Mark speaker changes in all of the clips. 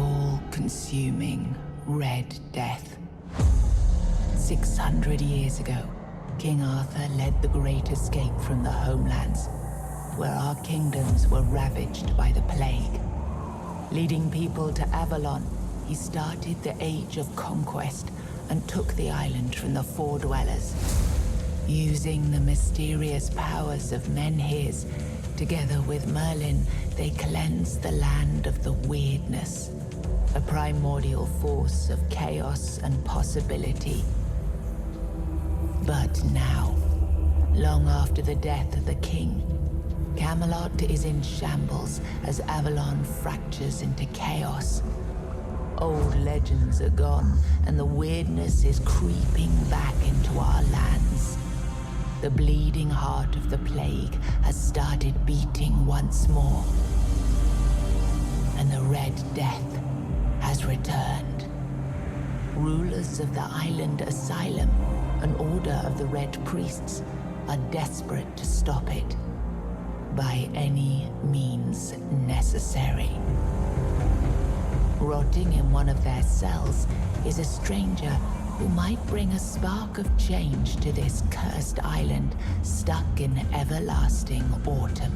Speaker 1: all-consuming Red Death. 600 years ago, King Arthur led the Great Escape from the homelands, where our kingdoms were ravaged by the plague. Leading people to Avalon, he started the Age of Conquest and took the island from the Four Dwellers. Using the mysterious powers of Menhirs, together with Merlin, they cleansed the land of the weirdness, a primordial force of chaos and possibility. But now, long after the death of the king, Camelot is in shambles as Avalon fractures into chaos. Old legends are gone, and the weirdness is creeping back into our lands. The bleeding heart of the plague has started beating once more, and the Red Death has returned. Rulers of the island asylum, an order of the Red Priests, are desperate to stop it by any means necessary. Rotting in one of their cells is a stranger who might bring a spark of change to this cursed island stuck in everlasting autumn.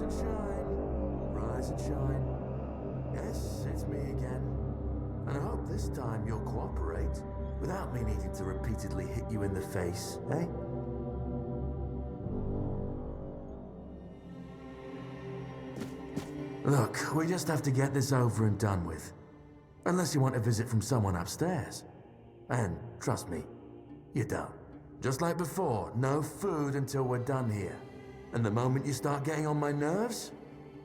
Speaker 2: and shine. Rise and shine. Yes, it's me again. And I hope this time you'll cooperate, without me needing to repeatedly hit you in the face, eh? Look, we just have to get this over and done with. Unless you want a visit from someone upstairs. And trust me, you don't. Just like before, no food until we're done here. And the moment you start getting on my nerves,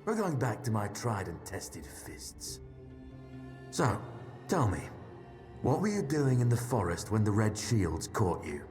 Speaker 2: we're going back to my tried and tested fists. So, tell me, what were you doing in the forest when the Red Shields caught you?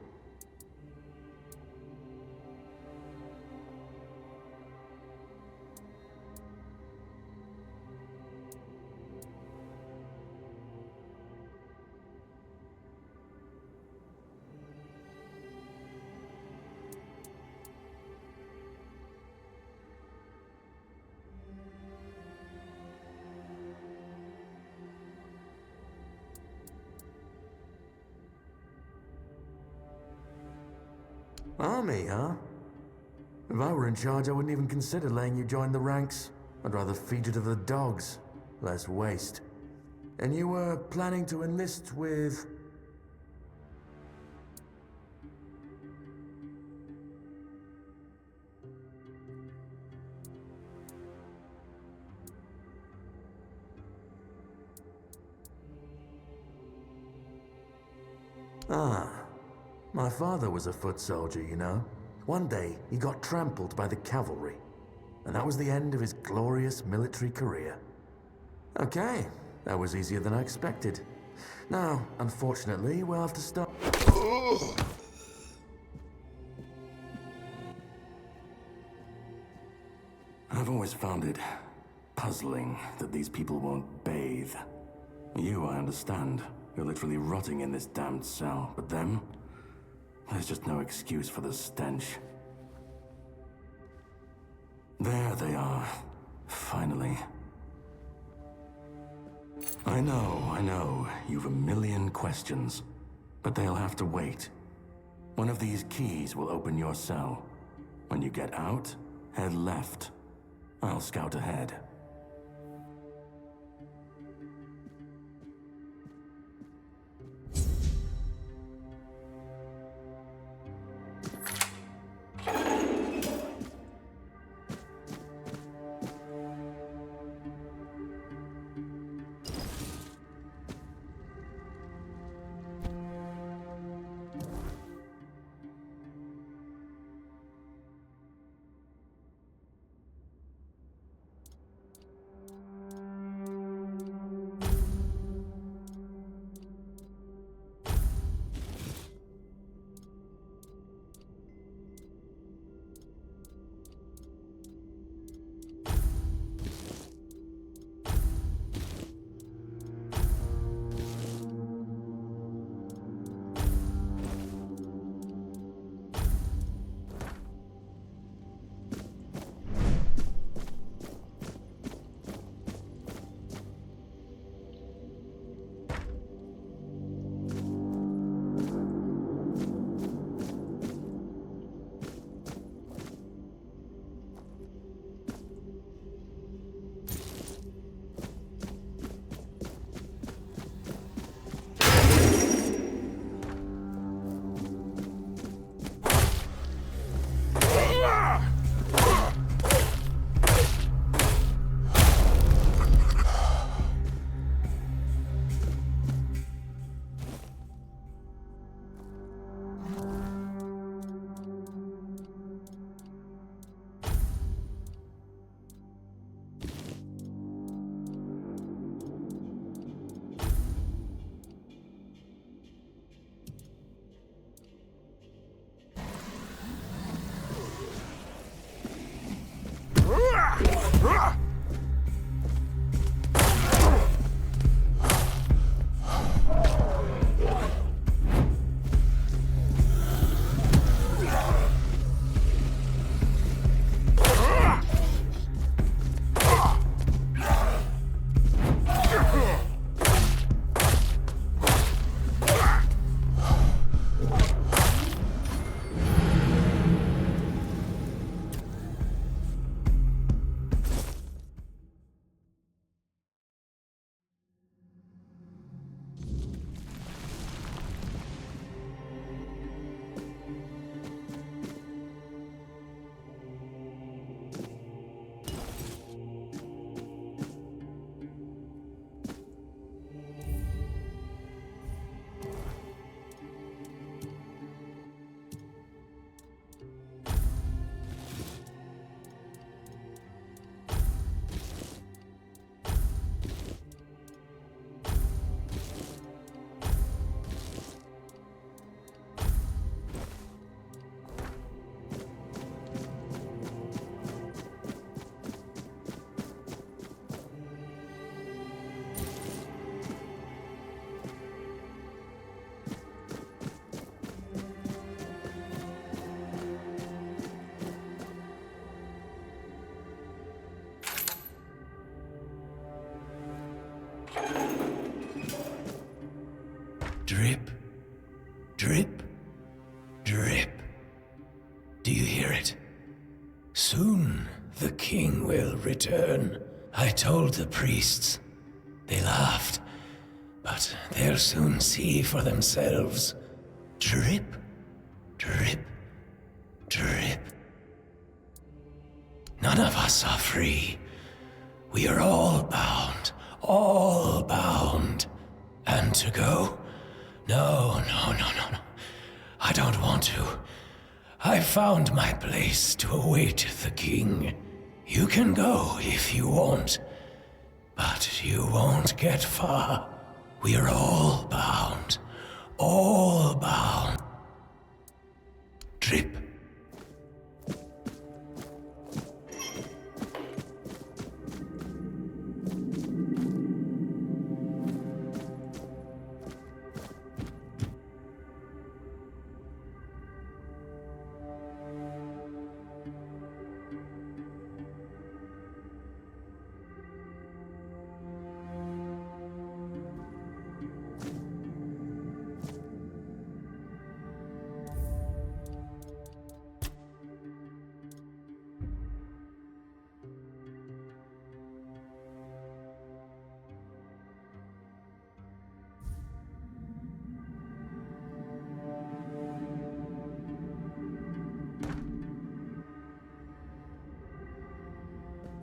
Speaker 2: Army, huh? If I were in charge, I wouldn't even consider letting you join the ranks. I'd rather feed you to the dogs. Less waste. And you were planning to enlist with... Ah, my father was a foot soldier, you know. One day, he got trampled by the cavalry. And that was the end of his glorious military career. Okay, that was easier than I expected. Now, unfortunately, we'll have to start... I've always found it puzzling that these people won't bathe. You, I understand. You're literally rotting in this damned cell, but them? There's just no excuse for the stench. There they are. Finally. I know, you've a million questions. But they'll have to wait. One of these keys will open your cell. When you get out, head left. I'll scout ahead.
Speaker 3: Drip, drip, drip. Do you hear it? Soon the king will return. I told the priests. They laughed, but they'll soon see for themselves. Drip, drip, drip. None of us are free. We are all bound, all bound. And to go? No. I don't want to. I found my place to await the king. You can go if you want, but you won't get far. We are all bound, all bound. Drip.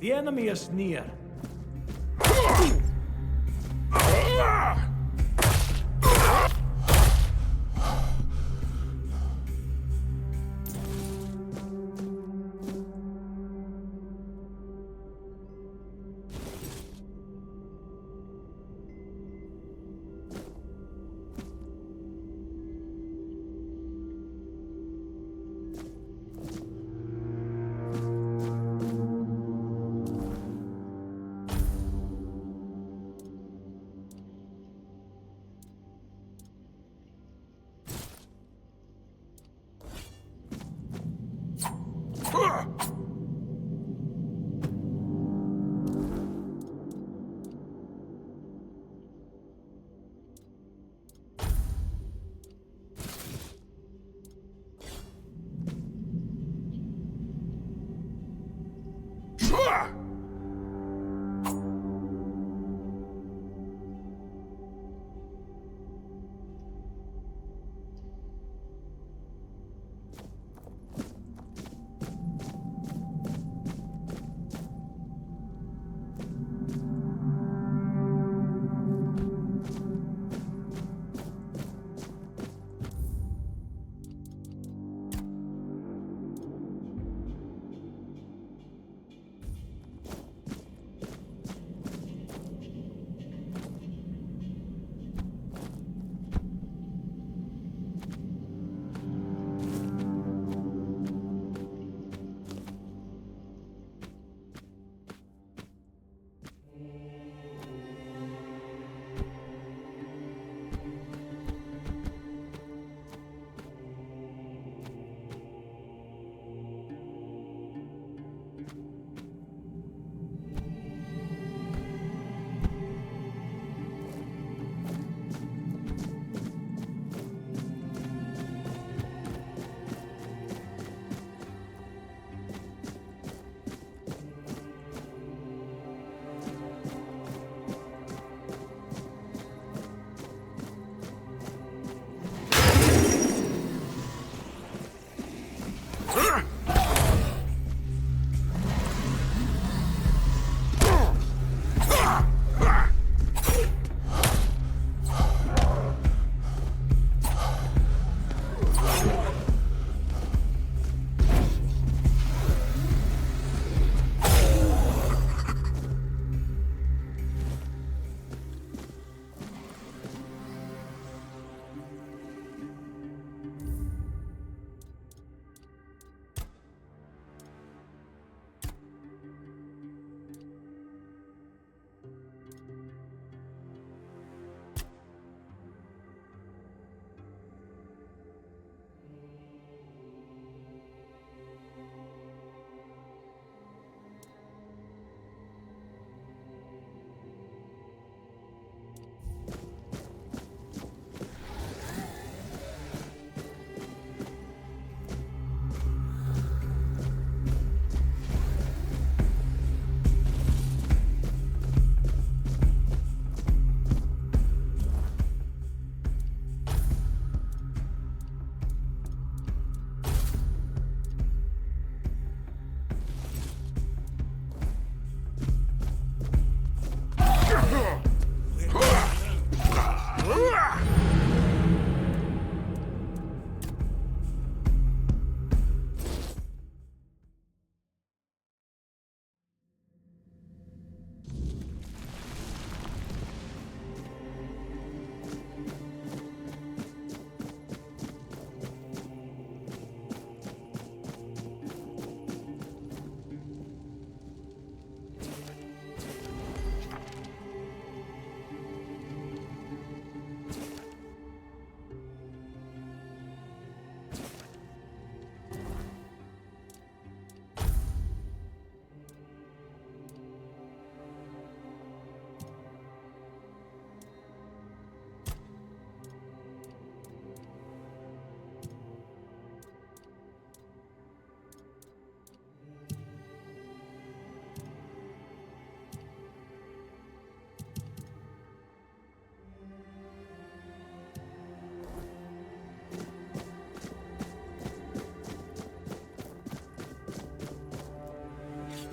Speaker 4: The enemy is near.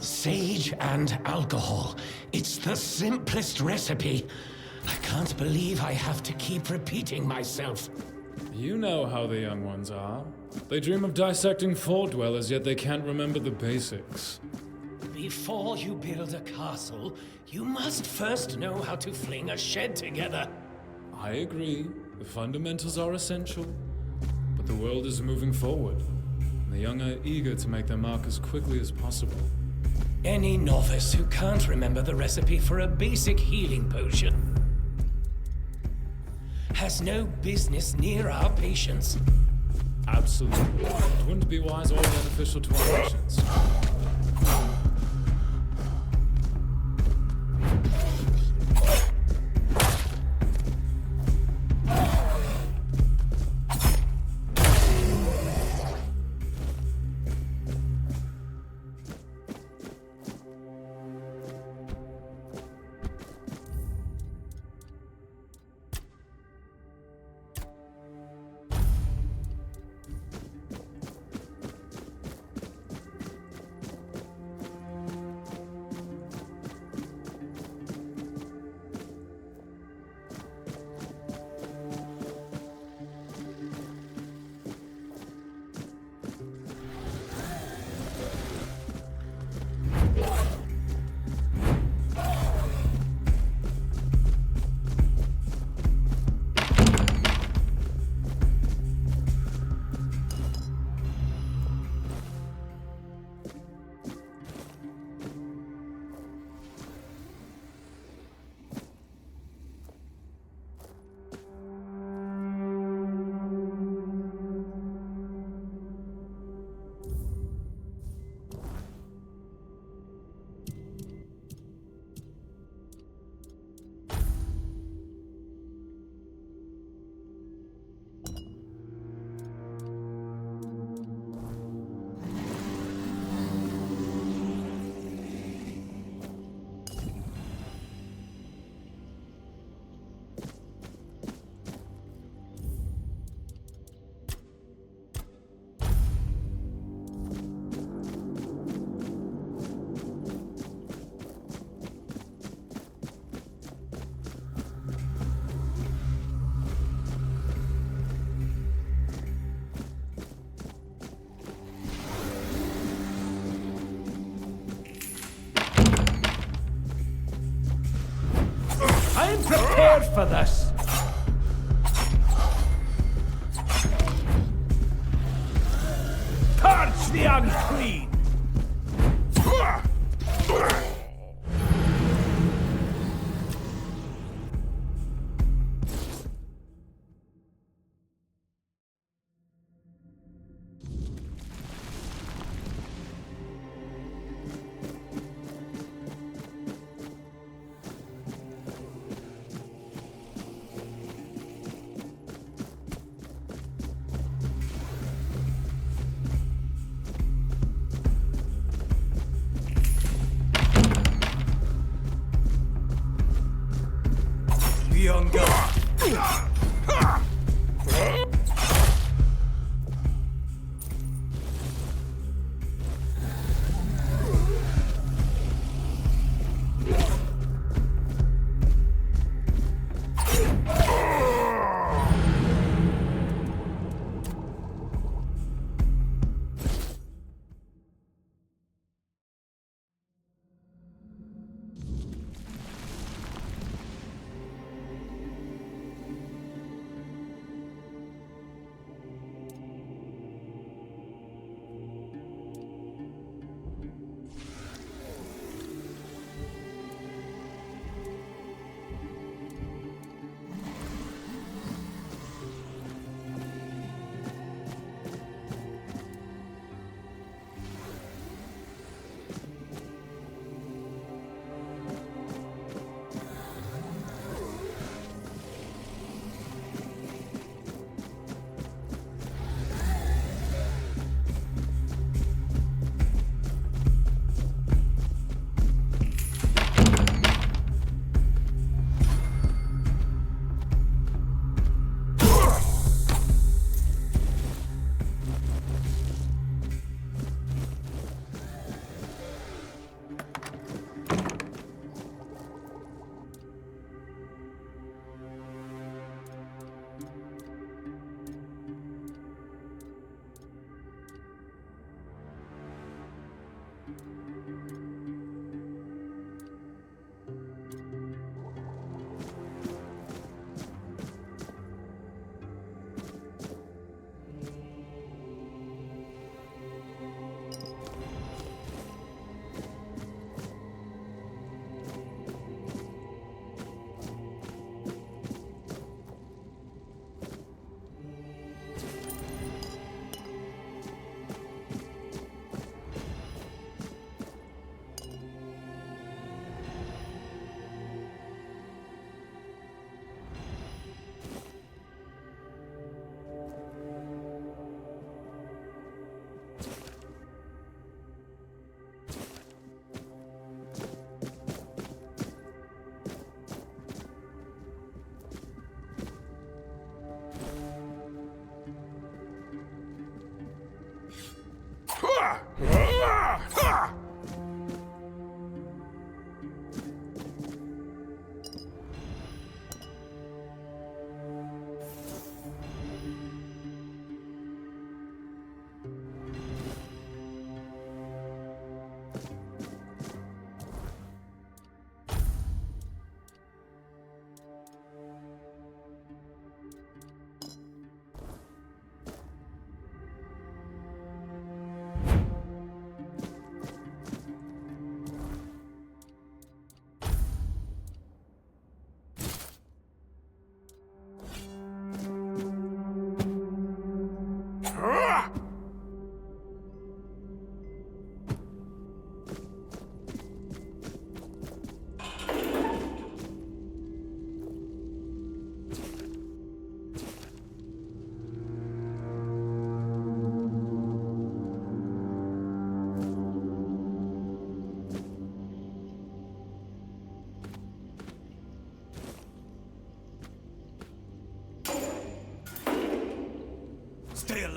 Speaker 3: Sage and alcohol. It's the simplest recipe. I can't believe I have to keep repeating myself.
Speaker 5: You know how the young ones are. They dream of dissecting fort dwellers, yet they can't remember the basics.
Speaker 3: Before you build a castle, you must first know how to fling a shed together.
Speaker 5: I agree. The fundamentals are essential. But the world is moving forward, and the young are eager to make their mark as quickly as possible.
Speaker 3: Any novice who can't remember the recipe for a basic healing potion has no business near our patients.
Speaker 5: Absolutely. It wouldn't be wise or beneficial to our patients.
Speaker 4: I'm prepared for this. Purge the unclean. Younger.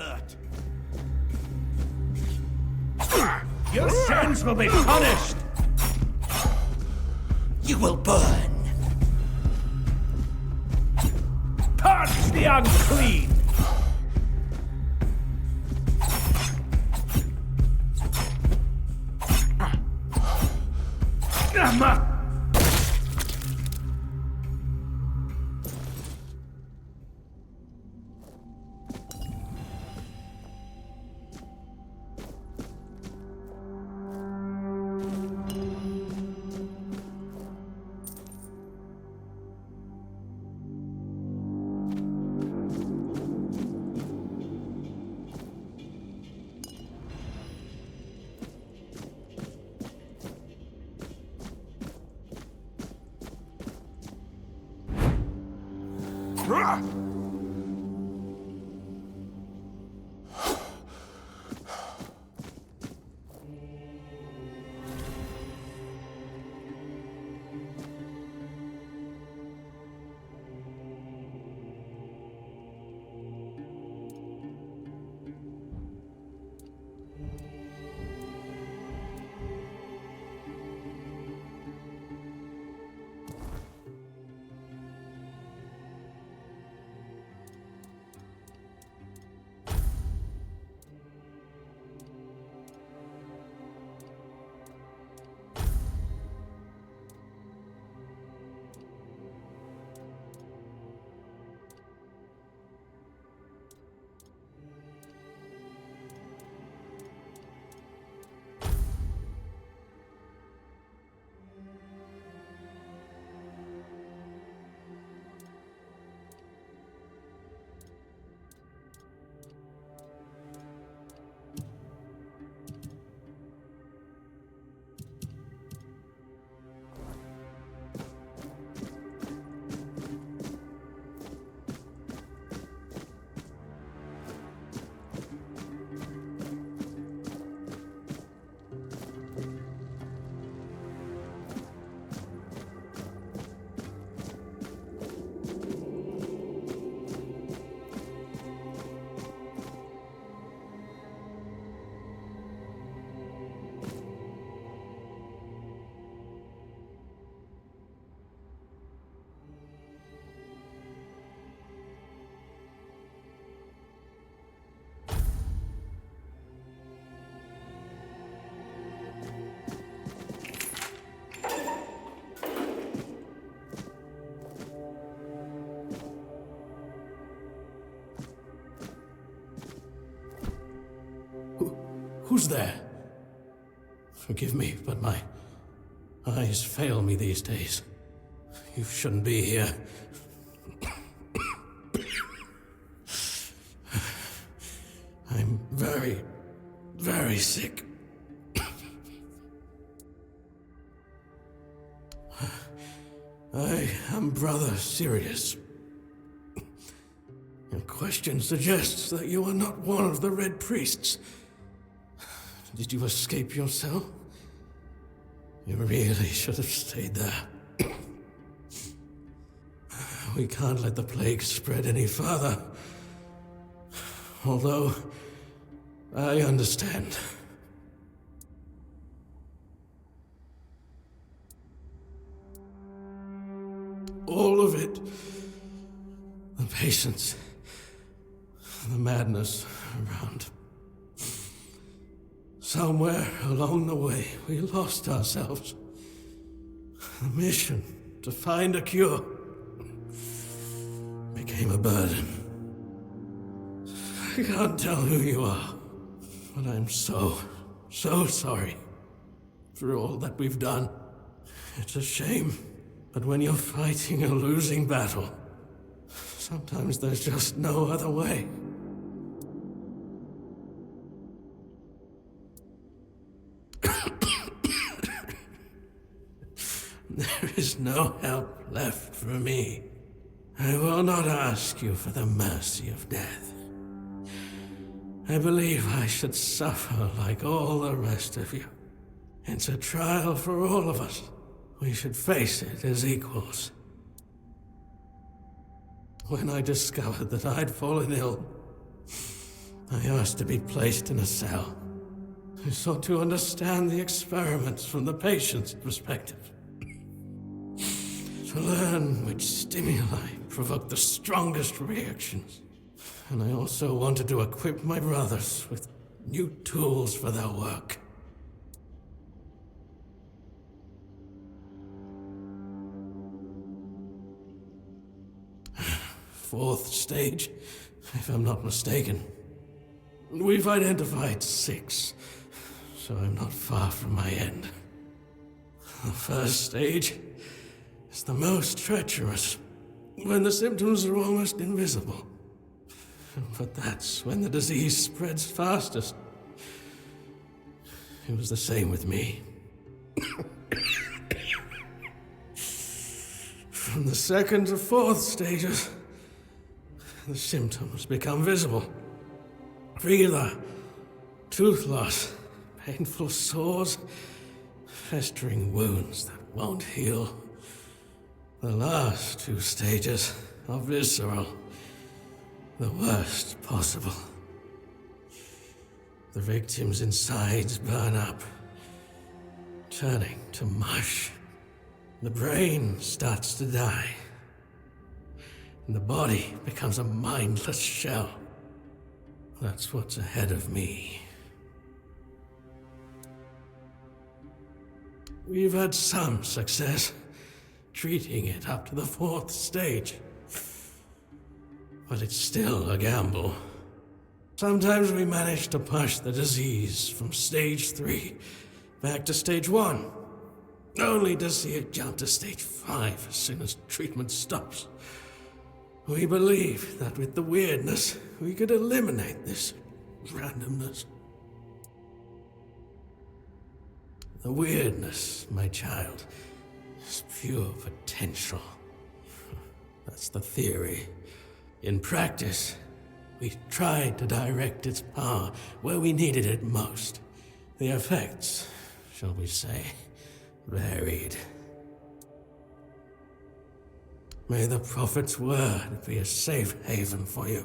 Speaker 4: alert. Your sins will be punished.
Speaker 3: You will burn.
Speaker 4: Purge the unclean.
Speaker 6: Who's there? Forgive me, but my eyes fail me these days. You shouldn't be here. I'm very, very sick. I am Brother Sirius. Your question suggests that you are not one of the Red Priests. Did you escape yourself? You really should have stayed there. We can't let the plague spread any further. Although, I understand. All of it. The patience. The madness around. Somewhere along the way, we lost ourselves. The mission to find a cure became a burden. I can't tell who you are, but I'm so sorry for all that we've done. It's a shame, but when you're fighting a losing battle, sometimes there's just no other way. There is no help left for me. I will not ask you for the mercy of death. I believe I should suffer like all the rest of you. It's a trial for all of us. We should face it as equals. When I discovered that I'd fallen ill, I asked to be placed in a cell. I sought to understand the experiments from the patient's perspective. To learn which stimuli provoke the strongest reactions. And I also wanted to equip my brothers with new tools for their work. Fourth stage, if I'm not mistaken. We've identified 6, so I'm not far from my end. The first stage is the most treacherous, when the symptoms are almost invisible. But that's when the disease spreads fastest. It was the same with me. From the second to fourth stages, the symptoms become visible. Fever, tooth loss, painful sores, festering wounds that won't heal. The last 2 stages are visceral, the worst possible. The victim's insides burn up, turning to mush. The brain starts to die, and the body becomes a mindless shell. That's what's ahead of me. We've had some success treating it up to the 4th stage. But it's still a gamble. Sometimes we manage to push the disease from stage 3 back to stage 1, only to see it jump to stage 5 as soon as treatment stops. We believe that with the weirdness, we could eliminate this randomness. The weirdness, my child, is pure potential. That's the theory. In practice, we tried to direct its power where we needed it most. The effects, shall we say, varied. May the Prophet's word be a safe haven for you.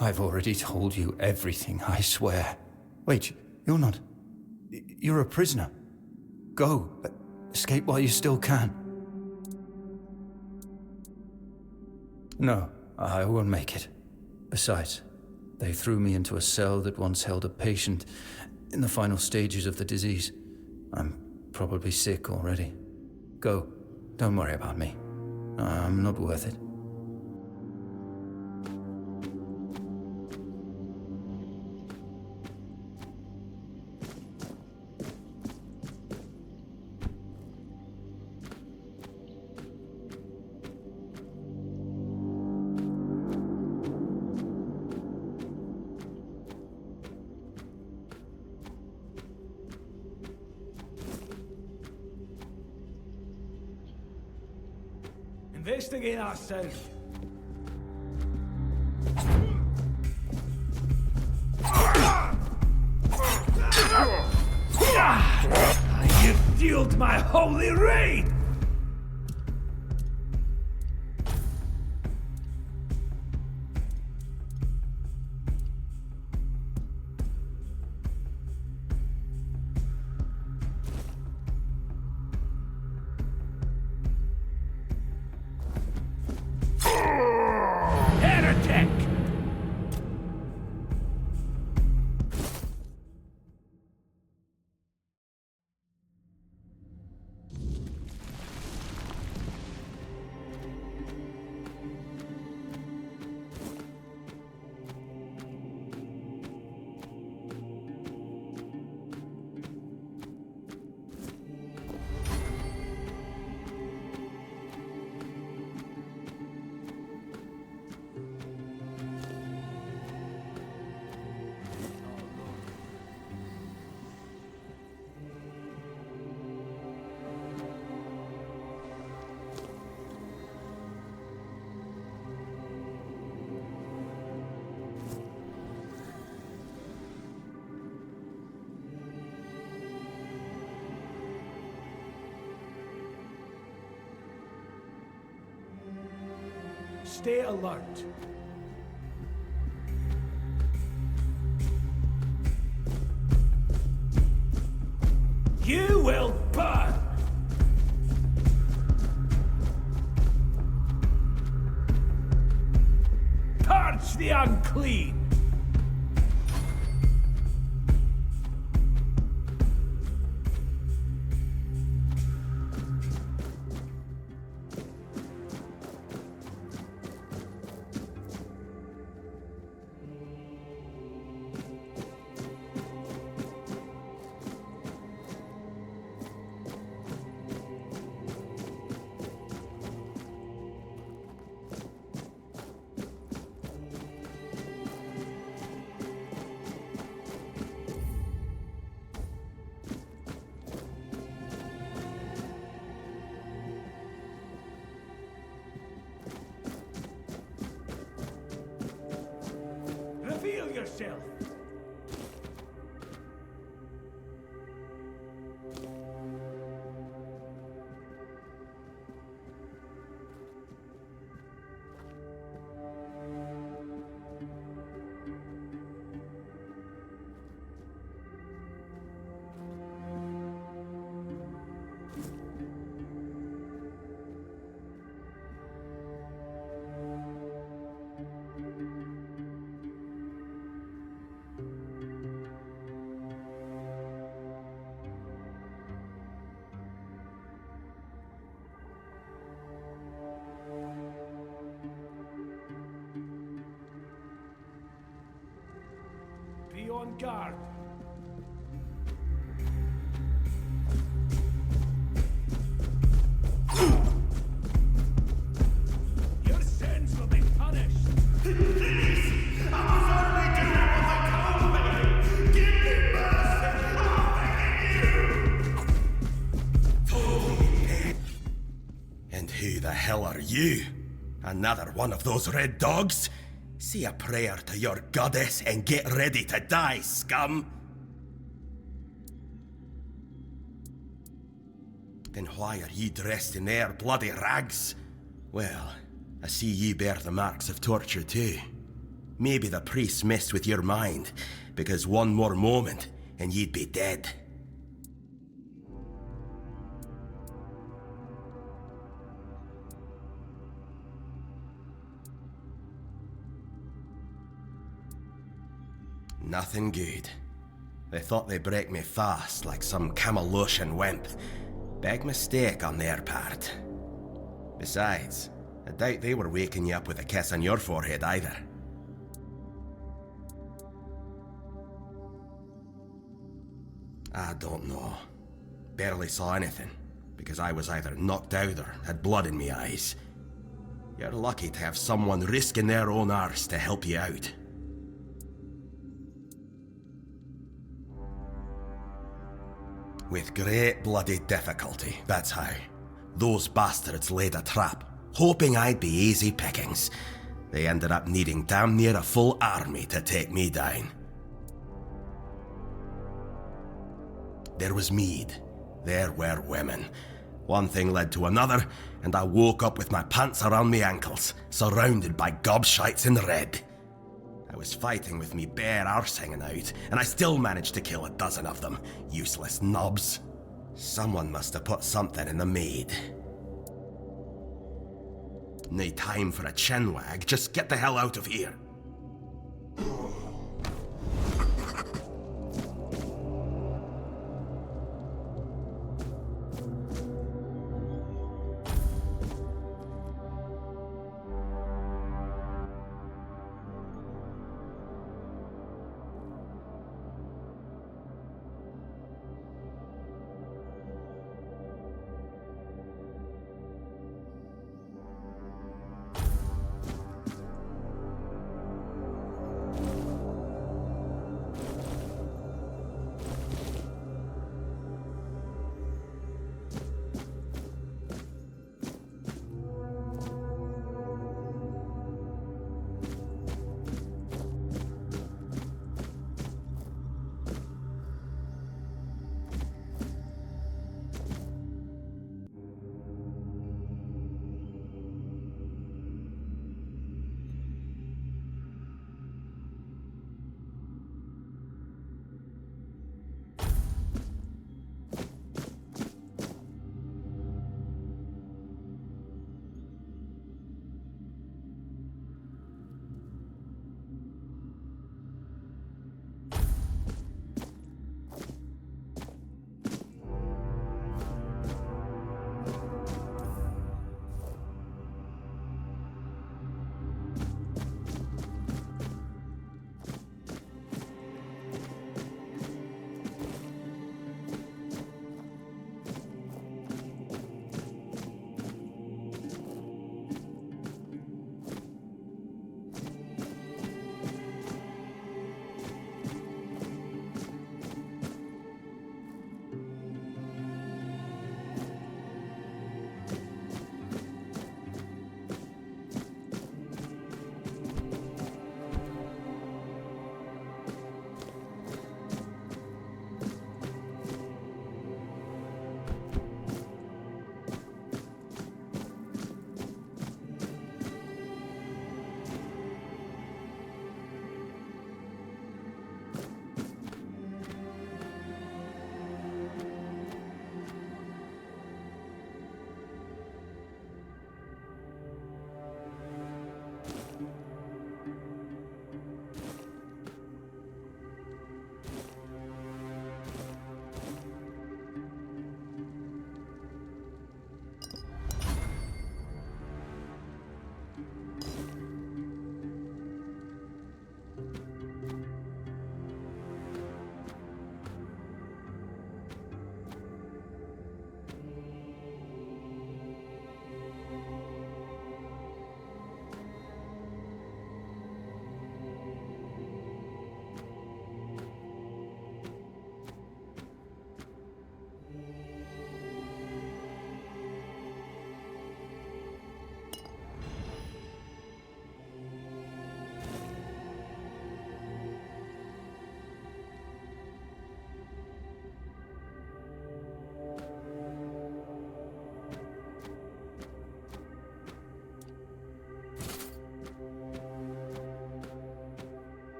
Speaker 3: I've already told you everything, I swear. Wait, you're not... You're a prisoner. Go. Escape while you still can. No, I won't make it. Besides, they threw me into a cell that once held a patient in the final stages of the disease. I'm probably sick already. Go. Don't worry about me. I'm not worth it.
Speaker 4: Investigate ourselves. You fueled my holy rain! Heretic! Stay alert. You will burn! Purge the unclean! Reveal yourself! Be on guard. Your sins will be punished.
Speaker 3: And who the hell are you? Another one of those red dogs? Say a prayer to your goddess and get ready to die, scum! Then why are ye dressed in their bloody rags? Well, I see ye bear the marks of torture too. Maybe the priest messed with your mind, because one more moment and ye'd be dead. Nothing good. They thought they'd break me fast, like some Camelotian wimp. Big mistake on their part. Besides, I doubt they were waking you up with a kiss on your forehead either. I don't know. Barely saw anything, because I was either knocked out or had blood in me eyes. You're lucky to have someone risking their own arse to help you out. With great bloody difficulty, that's how. Those bastards laid a trap, hoping I'd be easy pickings. They ended up needing damn near a full army to take me down. There was mead. There were women. One thing led to another, and I woke up with my pants around my ankles, surrounded by gobshites in red. I was fighting with me bare arse hanging out, and I still managed to kill a dozen of them. Useless knobs. Someone must have put something in the mead. No time for a chinwag, just get the hell out of here.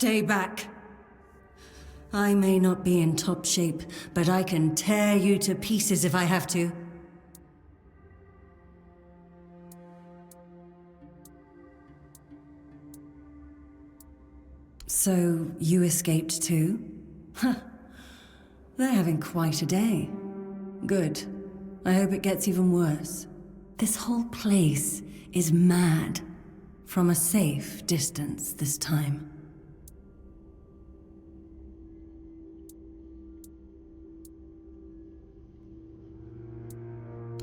Speaker 7: Stay back. I may not be in top shape, but I can tear you to pieces if I have to. So, you escaped too? Huh. They're having quite a day. Good. I hope it gets even worse. This whole place is mad. From a safe distance this time.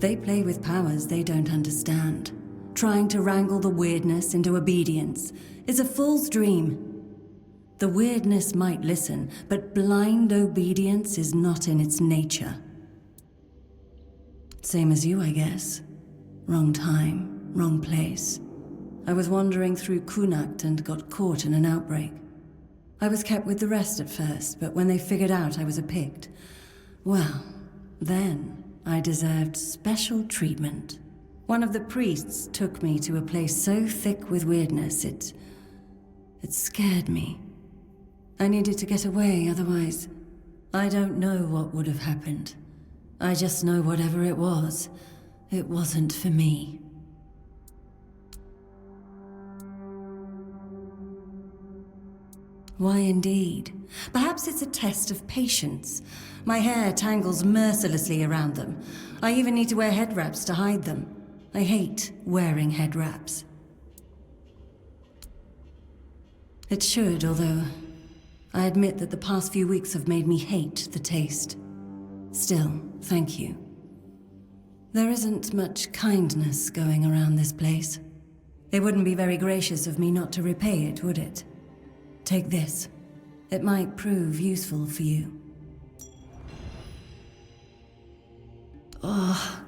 Speaker 7: They play with powers they don't understand. Trying to wrangle the weirdness into obedience is a fool's dream. The weirdness might listen, but blind obedience is not in its nature. Same as you, I guess. Wrong time, wrong place. I was wandering through Kunakt and got caught in an outbreak. I was kept with the rest at first, but when they figured out I was a Pict, well, then I deserved special treatment. One of the priests took me to a place so thick with weirdness, it scared me. I needed to get away, otherwise, I don't know what would have happened. I just know whatever it wasn't for me. Why indeed? Perhaps it's a test of patience. My hair tangles mercilessly around them. I even need to wear head wraps to hide them. I hate wearing head wraps. It should, although I admit that the past few weeks have made me hate the taste. Still, thank you. There isn't much kindness going around this place. It wouldn't be very gracious of me not to repay it, would it? Take this. It might prove useful for you. Oh.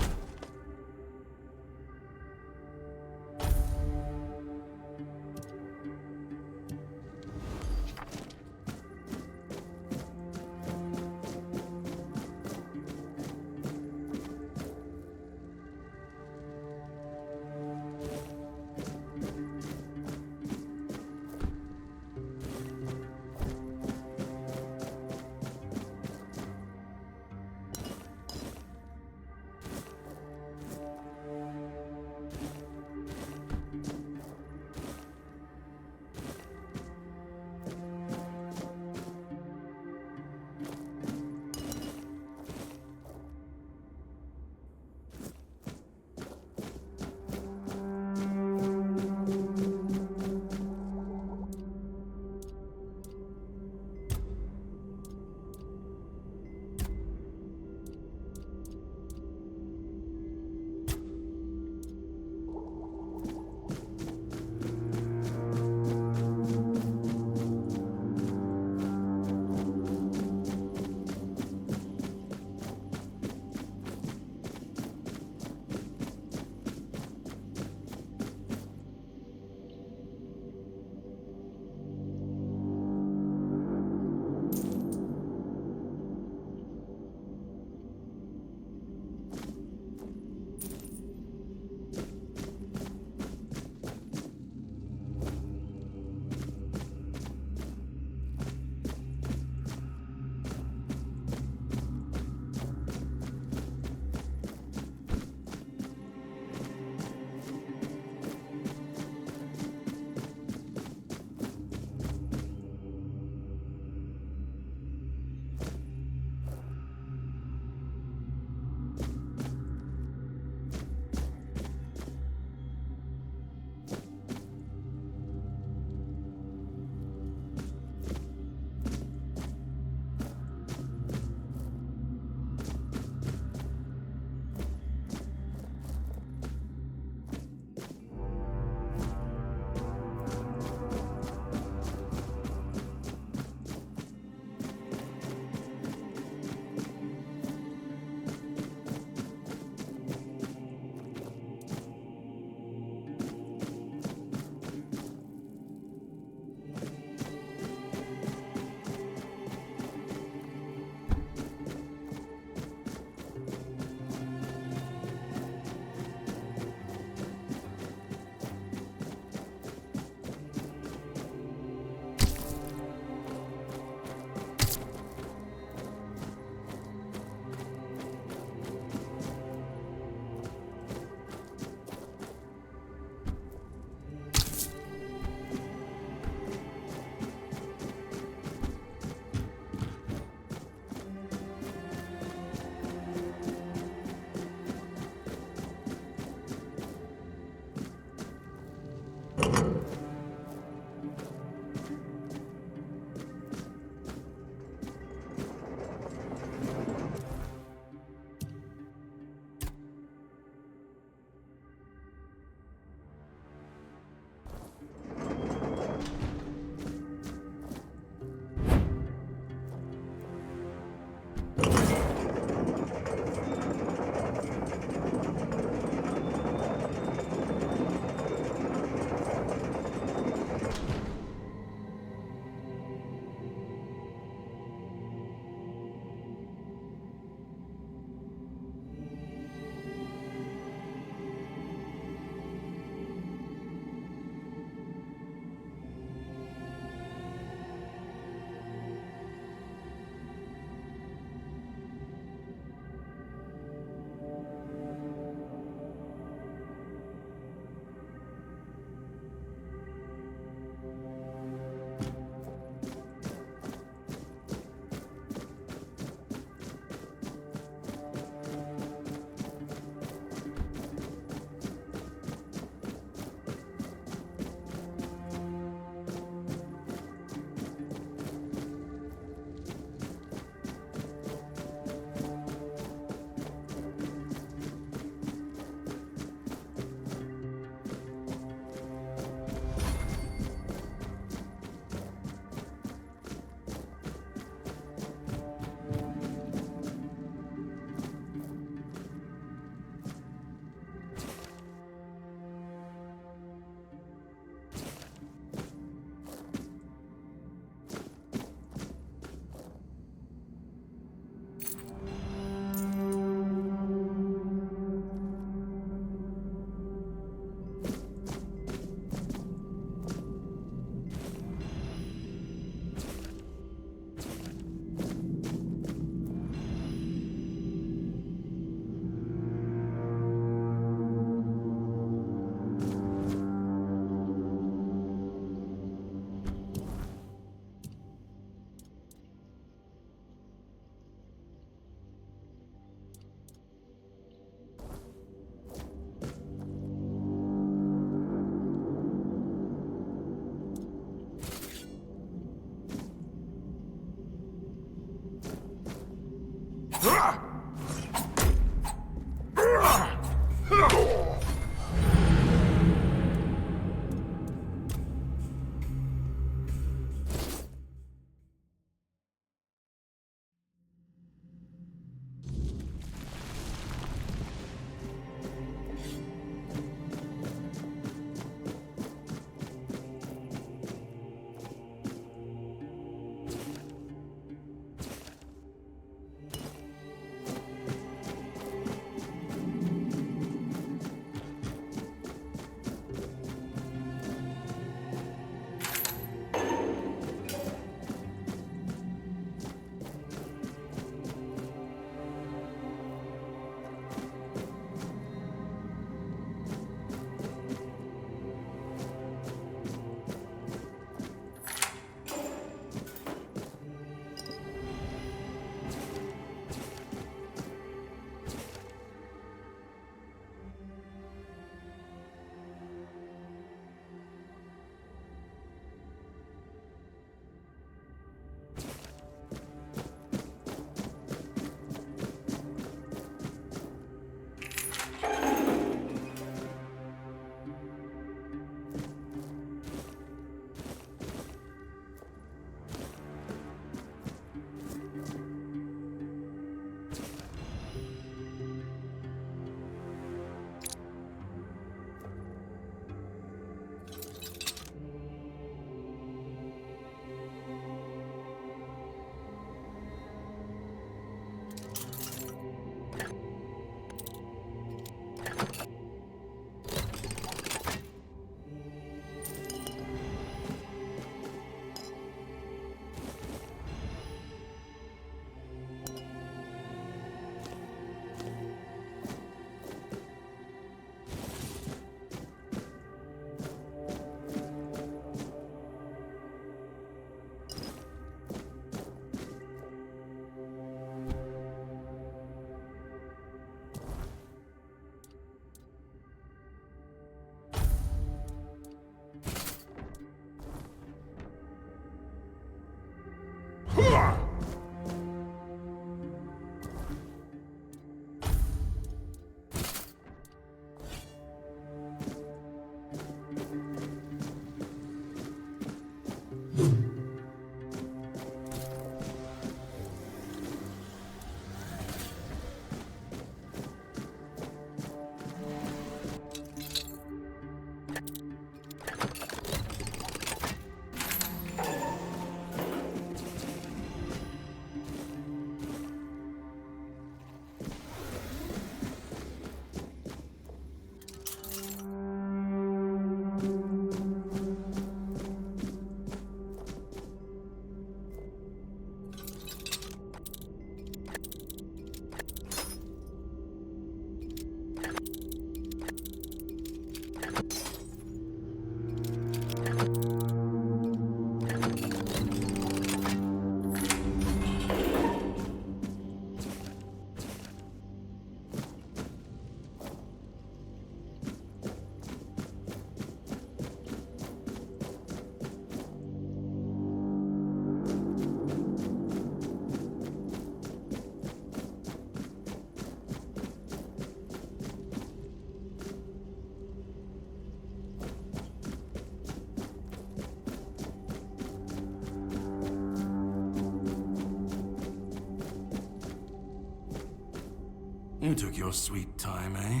Speaker 2: You took your sweet time, eh?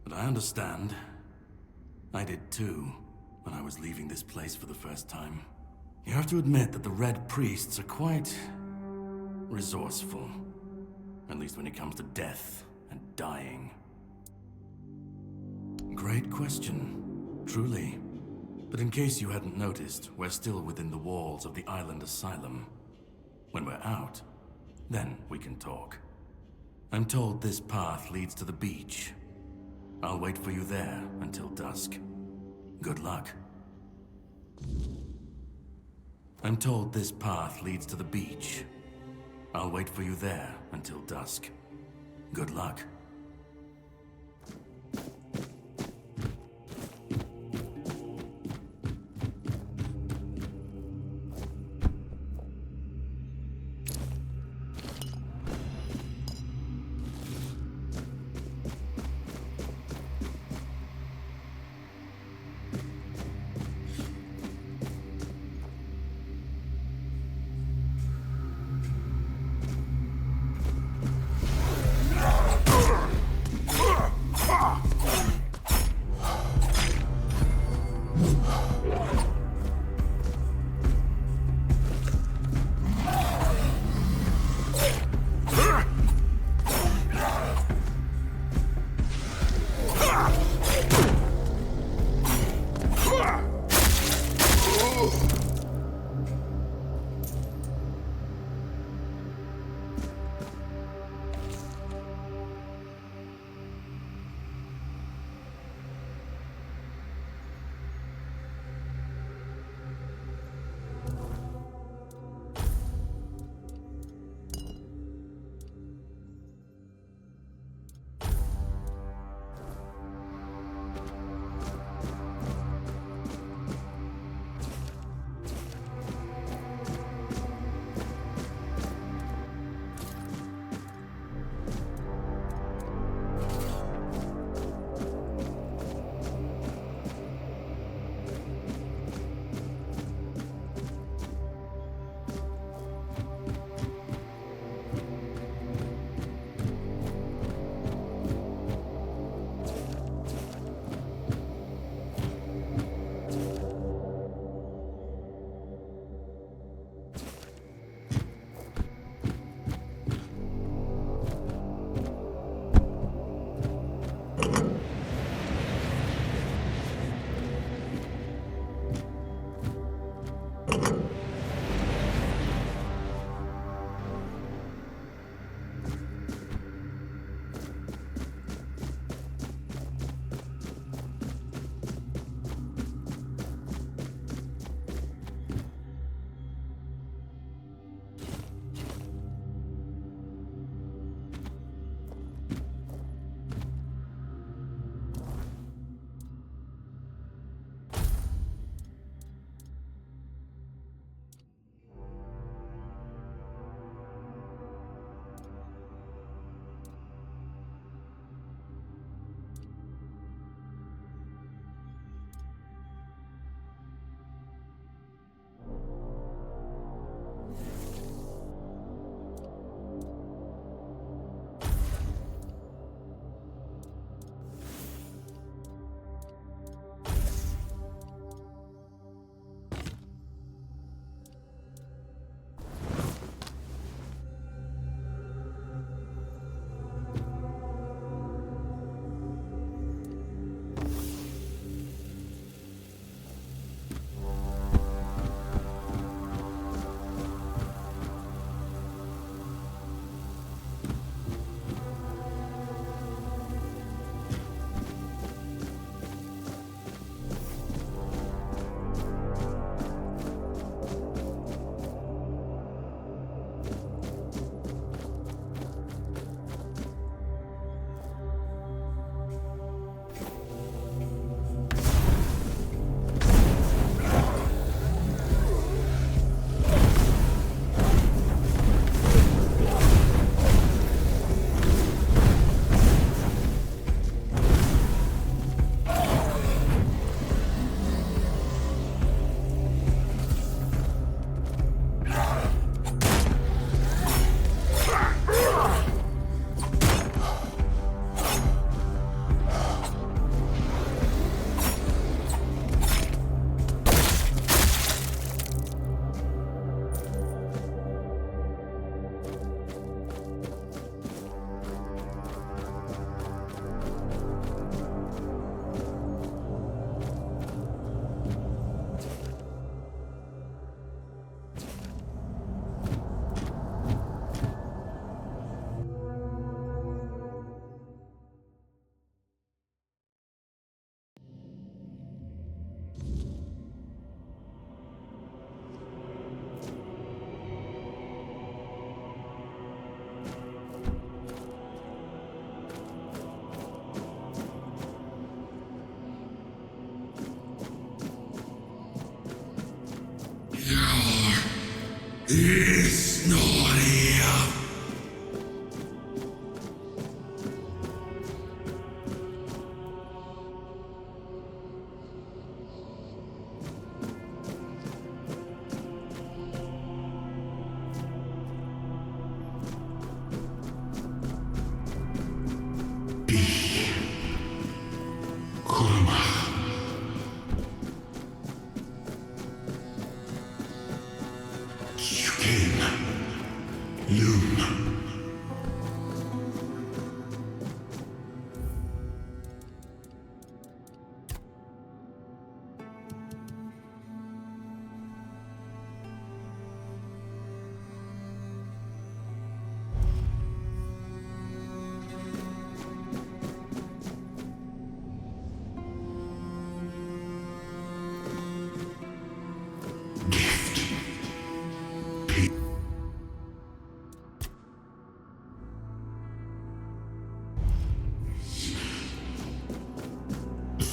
Speaker 2: But I understand. I did too, when I was leaving this place for the first time. You have to admit that the Red Priests are quite resourceful. At least when it comes to death and dying. Great question, truly. But in case you hadn't noticed, we're still within the walls of the island asylum. When we're out, then we can talk. I'm told this path leads to the beach. I'll wait for you there until dusk. Good luck. I'm told this path leads to the beach. I'll wait for you there until dusk. Good luck.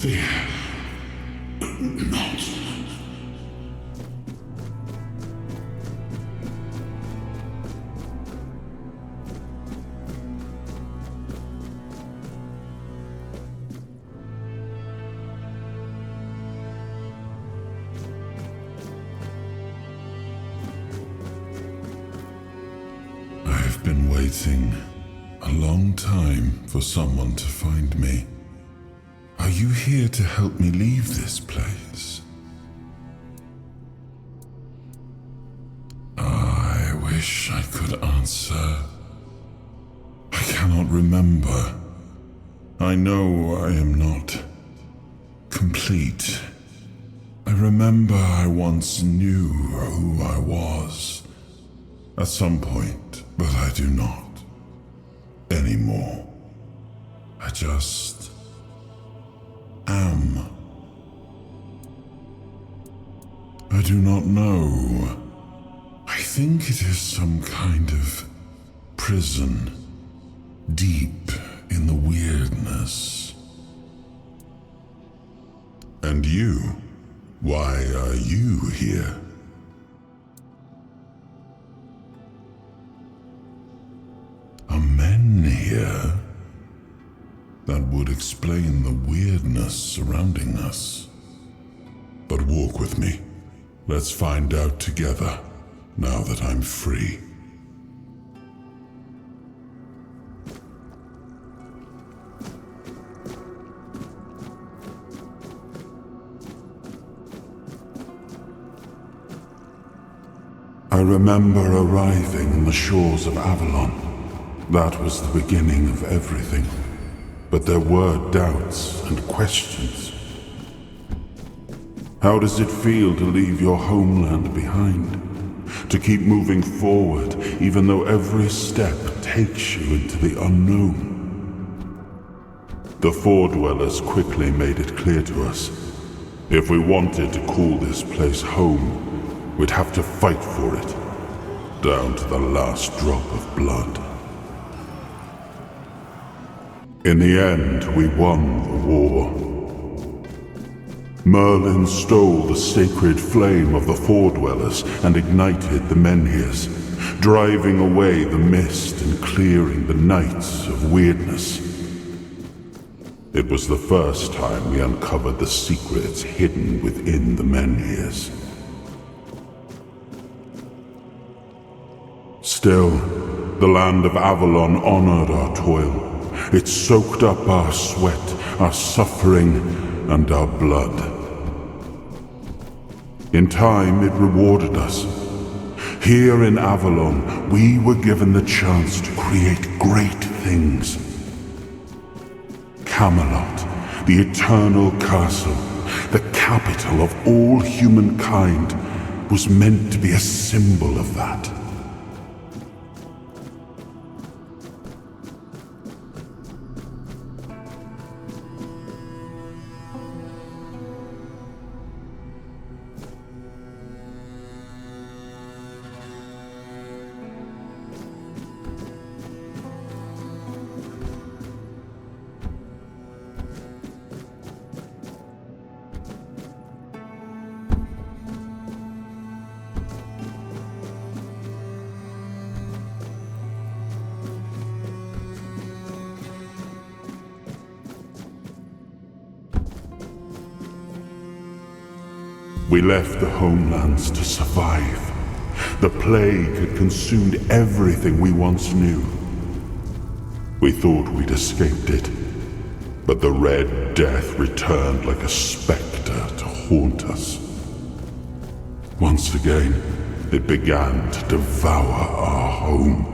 Speaker 8: Fear not. I've been waiting a long time for someone to find me. Are you here to help me leave this place? I wish I could answer. I cannot remember. I know I am not complete. I remember I once knew who I was at some point, but I do not anymore. I just am. I do not know. I think it is some kind of prison, deep in the weirdness. And you? Why are you here? Are men here? That would explain the weirdness surrounding us. But walk with me. Let's find out together, now that I'm free. I remember arriving on the shores of Avalon. That was the beginning of everything. But there were doubts and questions. How does it feel to leave your homeland behind? To keep moving forward, even though every step takes you into the unknown? The Four Dwellers quickly made it clear to us. If we wanted to call this place home, we'd have to fight for it, down to the last drop of blood. In the end, we won the war. Merlin stole the sacred flame of the Four Dwellers and ignited the Menhirs, driving away the mist and clearing the nights of weirdness. It was the first time we uncovered the secrets hidden within the Menhirs. Still, the land of Avalon honored our toil. It soaked up our sweat, our suffering, and our blood. In time, it rewarded us. Here in Avalon, we were given the chance to create great things. Camelot, the eternal castle, the capital of all humankind, was meant to be a symbol of that. We left the homelands to survive. The plague had consumed everything we once knew. We thought we'd escaped it, but the Red Death returned like a specter to haunt us. Once again, it began to devour our home.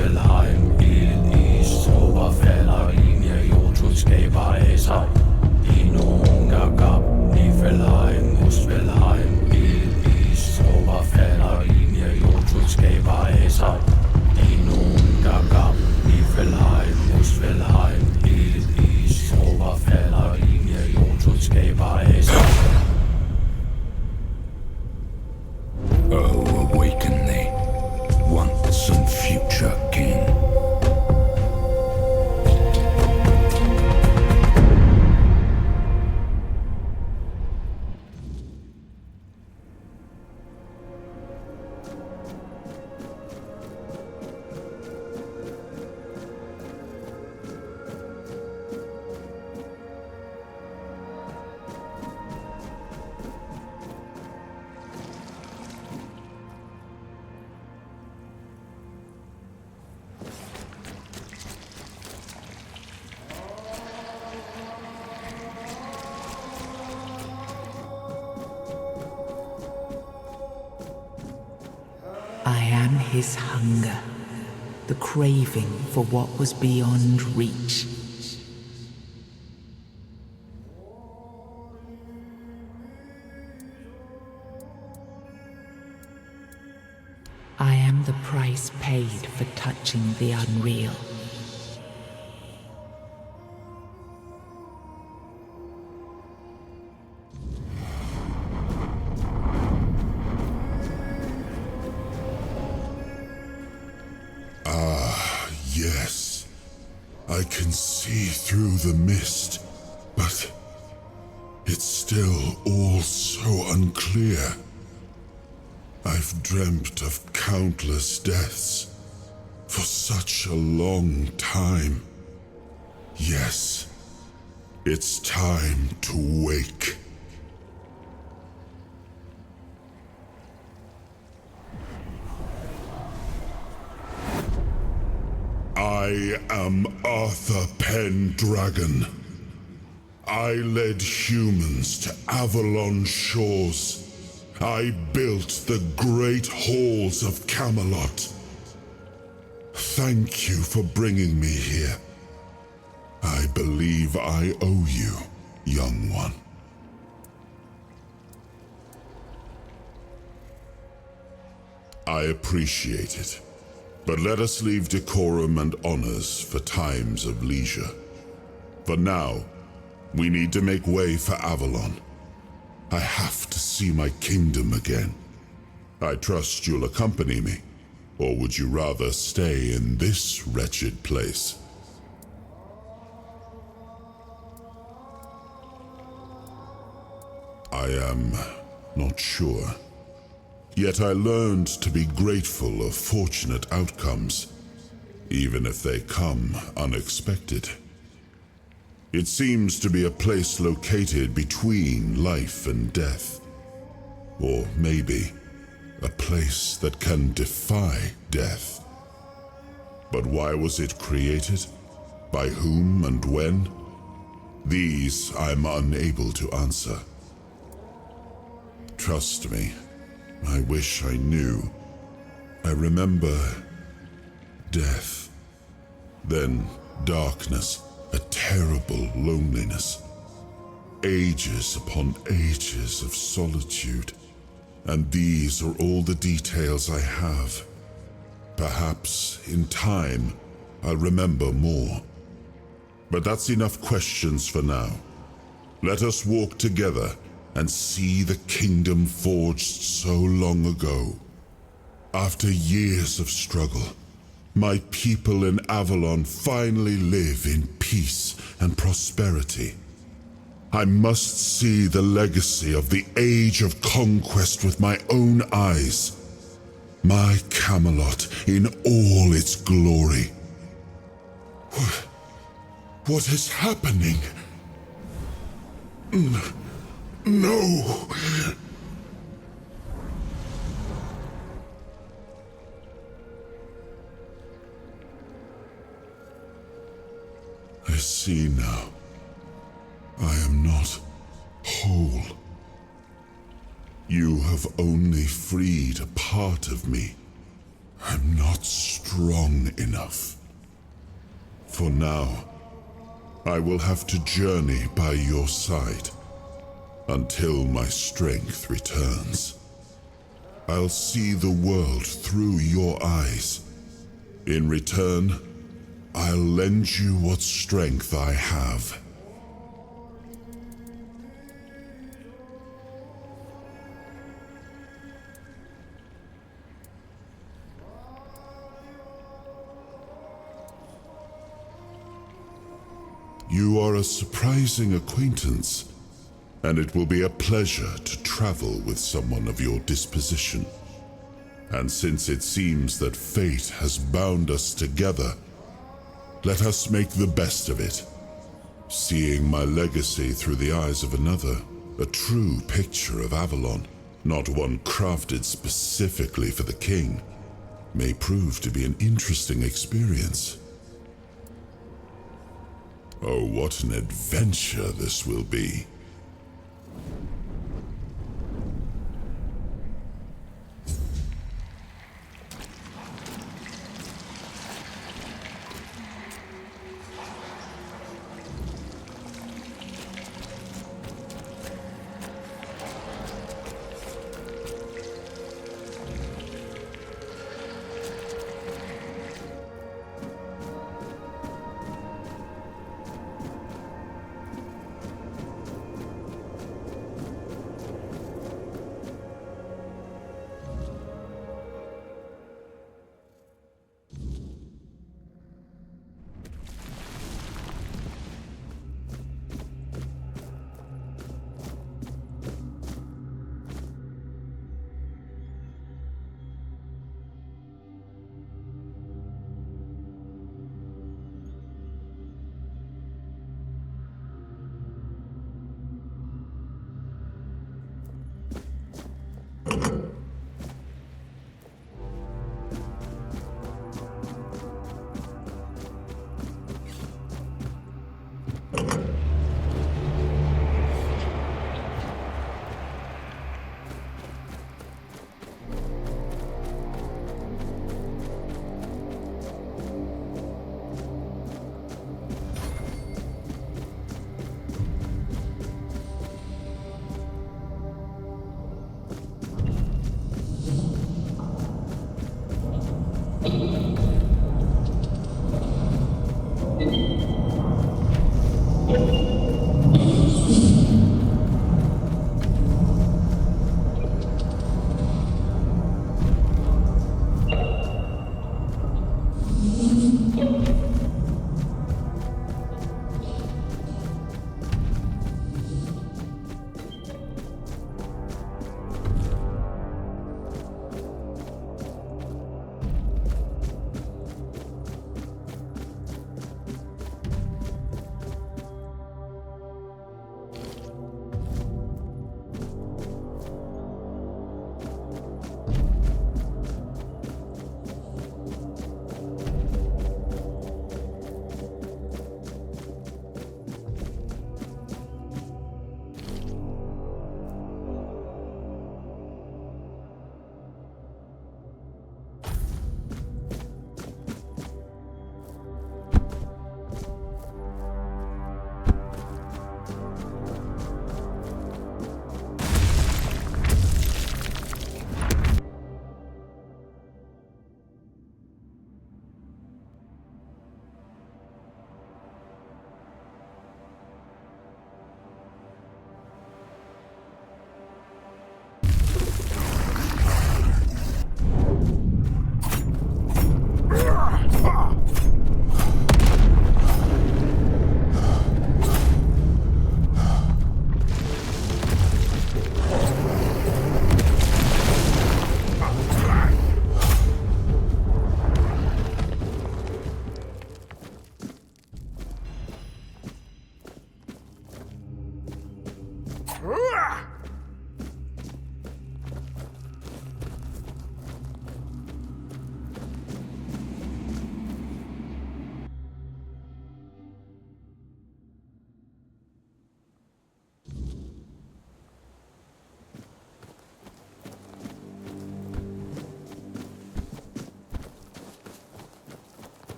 Speaker 3: Muspelheim, il is Oberfäller, Linie, Jotuskeba, Esai. Inungagab, Niflheim, Muspelheim, il is Oberfäller, Linie, Jotuskeba, Esai. Inungagab, Niflheim, Muspelheim, il is Oberfäller, Linie, Jotuskeba, Esai. Oh, awaken thee, once and future king.
Speaker 1: I am his hunger, the craving for what was beyond reach. I am the price paid for touching the unreal.
Speaker 8: Yes, I can see through the mist, but it's still all so unclear. I've dreamt of countless deaths for such a long time. Yes, it's time to wake. I am Arthur Pendragon. I led humans to Avalon shores. I built the great halls of Camelot. Thank you for bringing me here. I believe I owe you, young one. I appreciate it. But let us leave decorum and honors for times of leisure. For now, we need to make way for Avalon. I have to see my kingdom again. I trust you'll accompany me, or would you rather stay in this wretched place? I am not sure. Yet I learned to be grateful of fortunate outcomes, even if they come unexpected. It seems to be a place located between life and death. Or maybe a place that can defy death. But why was it created? By whom and when? These I'm unable to answer. Trust me. I wish I knew. I remember death, then darkness, a terrible loneliness, ages upon ages of solitude, and these are all the details I have. Perhaps in time I'll remember more. But that's enough questions for now. Let us walk together and see the kingdom forged so long ago. After years of struggle, my people in Avalon finally live in peace and prosperity. I must see the legacy of the Age of Conquest with my own eyes. My Camelot in all its glory. What is happening? No! I see now. I am not whole. You have only freed a part of me. I'm not strong enough. For now, I will have to journey by your side until my strength returns. I'll see the world through your eyes. In return, I'll lend you what strength I have. You are a surprising acquaintance, and it will be a pleasure to travel with someone of your disposition. And since it seems that fate has bound us together, let us make the best of it. Seeing my legacy through the eyes of another, a true picture of Avalon, not one crafted specifically for the king, may prove to be an interesting experience. Oh, what an adventure this will be.